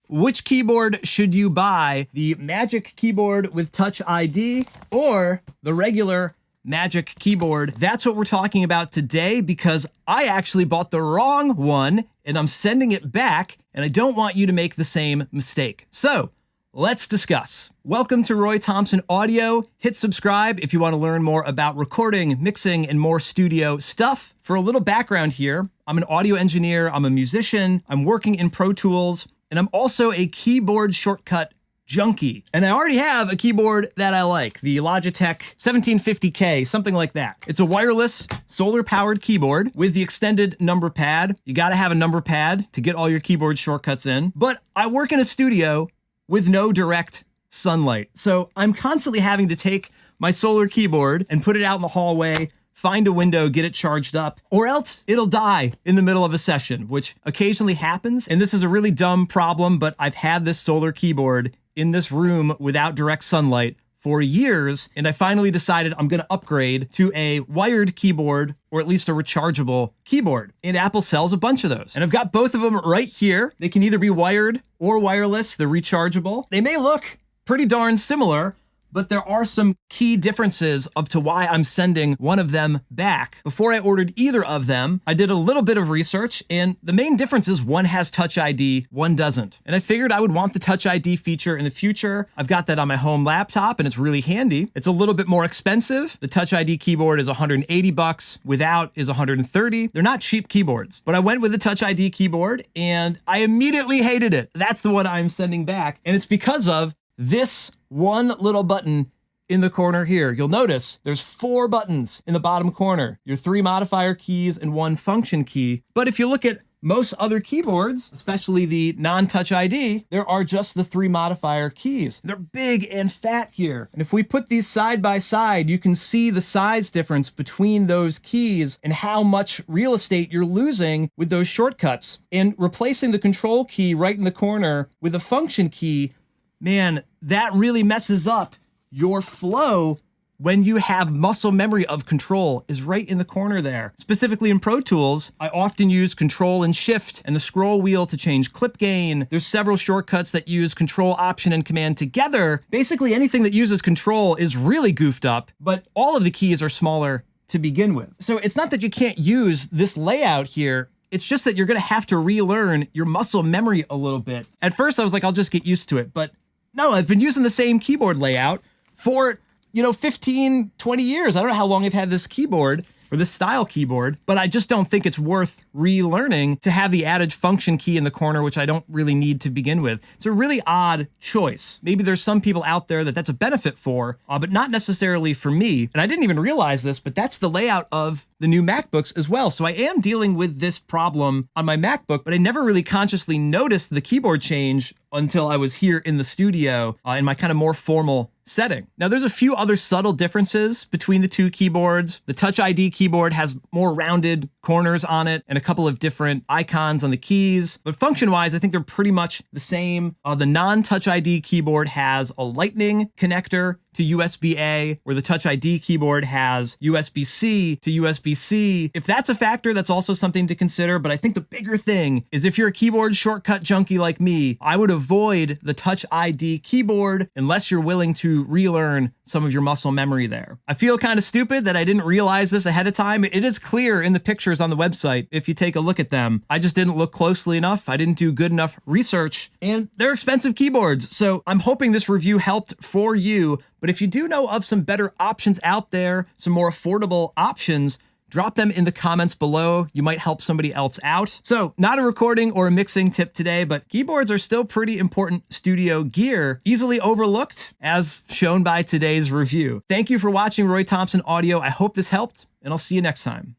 which keyboard should you buy? The Magic keyboard with Touch ID or the regular Magic keyboard? That's what we're talking about today because I actually bought the wrong one and I'm sending it back and I don't want you to make the same mistake. So let's discuss. Welcome to Roy Thompson Audio. Hit subscribe if you want to learn more about recording, mixing, and more studio stuff. For a little background here, I'm an audio engineer, I'm a musician, I'm working in Pro Tools, and I'm also a keyboard shortcut junkie. And I already have a keyboard that I like, the Logitech 1750K, something like that. It's a wireless, solar-powered keyboard with the extended number pad. You gotta have a number pad to get all your keyboard shortcuts in. But I work in a studio with no direct sunlight. So I'm constantly having to take my solar keyboard and put it out in the hallway, find a window, get it charged up, or else it'll die in the middle of a session, which occasionally happens. And this is a really dumb problem, but I've had this solar keyboard in this room without direct sunlight for years, and I finally decided I'm gonna upgrade to a wired keyboard, or at least a rechargeable keyboard. And Apple sells a bunch of those. And I've got both of them right here. They can either be wired or wireless, they're rechargeable. They may look pretty darn similar, but there are some key differences of to why I'm sending one of them back. Before I ordered either of them, I did a little bit of research, and the main difference is one has Touch ID, one doesn't. And I figured I would want the Touch ID feature in the future. I've got that on my home laptop, and it's really handy. It's a little bit more expensive. The Touch ID keyboard is $180, without is $130. They're not cheap keyboards, but I went with the Touch ID keyboard, and I immediately hated it. That's the one I'm sending back, and it's because of this one little button in the corner here. You'll notice there's 4 buttons in the bottom corner, your 3 modifier keys and 1 function key. But if you look at most other keyboards, especially the non-Touch ID, there are just the 3 modifier keys. They're big and fat here. And if we put these side by side, you can see the size difference between those keys and how much real estate you're losing with those shortcuts. And replacing the control key right in the corner with a function key, man, that really messes up your flow when you have muscle memory of control is right in the corner there. Specifically in Pro Tools, I often use Control and Shift and the scroll wheel to change clip gain. There's several shortcuts that use Control, Option, and Command together. Basically anything that uses Control is really goofed up, but all of the keys are smaller to begin with. So it's not that you can't use this layout here, it's just that you're gonna have to relearn your muscle memory a little bit. At first I was like, I'll just get used to it, but no, I've been using the same keyboard layout for, 15, 20 years. I don't know how long I've had this keyboard or this style keyboard, but I just don't think it's worth relearning to have the added function key in the corner, which I don't really need to begin with. It's a really odd choice. Maybe there's some people out there that that's a benefit for, but not necessarily for me. And I didn't even realize this, but that's the layout of the new MacBooks as well. So I am dealing with this problem on my MacBook, but I never really consciously noticed the keyboard change until I was here in the studio in my kind of more formal setting. Now there's a few other subtle differences between the two keyboards. The Touch ID keyboard has more rounded corners on it and a couple of different icons on the keys, but function-wise, I think they're pretty much the same. The non-Touch ID keyboard has a Lightning connector to USB-A, where the Touch ID keyboard has USB-C to USB-C. If that's a factor, that's also something to consider, but I think the bigger thing is if you're a keyboard shortcut junkie like me, I would avoid the Touch ID keyboard unless you're willing to relearn some of your muscle memory there. I feel kind of stupid that I didn't realize this ahead of time. It is clear in the pictures on the website if you take a look at them. I just didn't look closely enough. I didn't do good enough research, and they're expensive keyboards. So I'm hoping this review helped for you. But if you do know of some better options out there, some more affordable options, drop them in the comments below. You might help somebody else out. So not a recording or a mixing tip today, but keyboards are still pretty important studio gear, easily overlooked as shown by today's review. Thank you for watching Roy Thompson Audio. I hope this helped, and I'll see you next time.